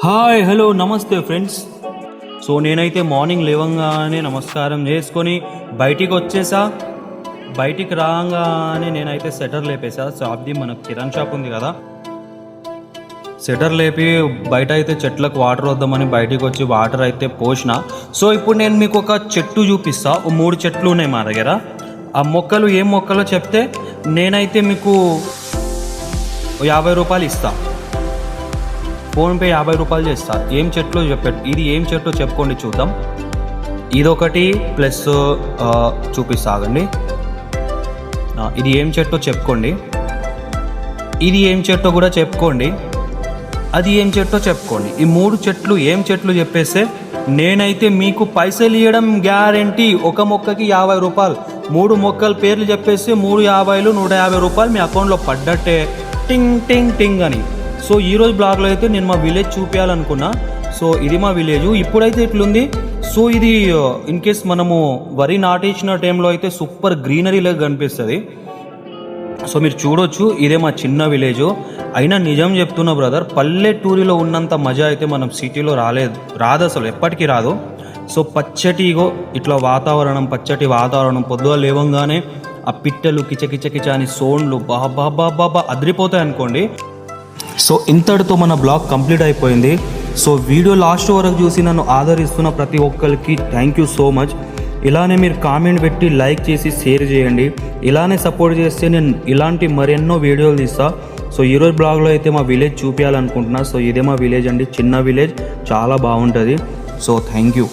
Hi hello నమస్తే friends. So నేనైతే morning లేవంగానే నమస్కారం చేసుకొని బయటికి వచ్చేసా. బయటికి రాగానే నేనైతే సెటర్ లేపేసా. షాప్ది మనకు కిరాణ్ షాప్ ఉంది కదా, సెటర్ లేపి బయట అయితే చెట్లకు వాటర్ వద్దామని బయటికి వచ్చి వాటర్ అయితే పోసిన. సో ఇప్పుడు నేను మీకు ఒక చెట్టు చూపిస్తా. 3 చెట్లు ఉన్నాయి మా దగ్గర. ఆ మొక్కలు ఏం మొక్కలో చెప్తే నేనైతే మీకు 50 రూపాయలు ఇస్తా. ఫోన్పే 50 రూపాయలు చేస్తా. ఏం చెట్లు ఇది ఏం చెట్టు చెప్పుకోండి చూద్దాం. ఇదొకటి ప్లస్ చూపిస్తా ఆగండి. ఇది ఏం చెట్టో చెప్పుకోండి. ఇది ఏం చెట్టో కూడా చెప్పుకోండి. అది ఏం చెట్టో చెప్పుకోండి. ఈ 3 చెట్లు ఏం చెట్లు చెప్పేస్తే నేనైతే మీకు పైసలు ఇవ్వడం గ్యారంటీ. ఒక మొక్కకి 50 రూపాయలు. 3 మొక్కల పేర్లు చెప్పేస్తే 3 50లు 150 రూపాయలు మీ అకౌంట్లో పడ్డట్టే. టింగ్ టింగ్ టింగ్ అని. సో ఈరోజు బ్లాగ్లో అయితే నేను మా విలేజ్ చూపించాలనుకున్నా. సో ఇది మా విలేజ్. ఇప్పుడైతే ఇట్లుంది. సో ఇది ఇన్ కేస్ మనము వరి నాటేసిన టైంలో అయితే సూపర్ గ్రీనరీలాగా కనిపిస్తుంది. సో మీరు చూడొచ్చు, ఇదే మా చిన్న విలేజ్. అయినా నిజం చెప్తున్నా బ్రదర్, పల్లెటూరిలో ఉన్నంత మజా అయితే మనం సిటీలో రాదు అసలు, ఎప్పటికీ రాదు. సో పచ్చటిగో ఇట్లా వాతావరణం, పచ్చటి వాతావరణం. పొద్దుగా లేవంగానే ఆ పిట్టలు కిచకిచ అని సౌండ్లు బాబా అదిరిపోతాయి అనుకోండి. సో ఇంతటితో మన బ్లాగ్ కంప్లీట్ అయిపోయింది. సో వీడియో లాస్ట్ వరకు చూసి నన్ను ఆదరిస్తున్న ప్రతి ఒక్కరికి థ్యాంక్ యూ సో మచ్. ఇలానే మీరు కామెంట్ పెట్టి లైక్ చేసి షేర్ చేయండి. ఇలానే సపోర్ట్ చేస్తే నేను ఇలాంటి మరెన్నో వీడియోలు తీస్తా. సో ఈరోజు బ్లాగ్లో అయితే మా విలేజ్ చూపించాలనుకుంటున్నా. సో ఇదే మా విలేజ్ అండి, చిన్న విలేజ్, చాలా బాగుంటుంది. So thank you.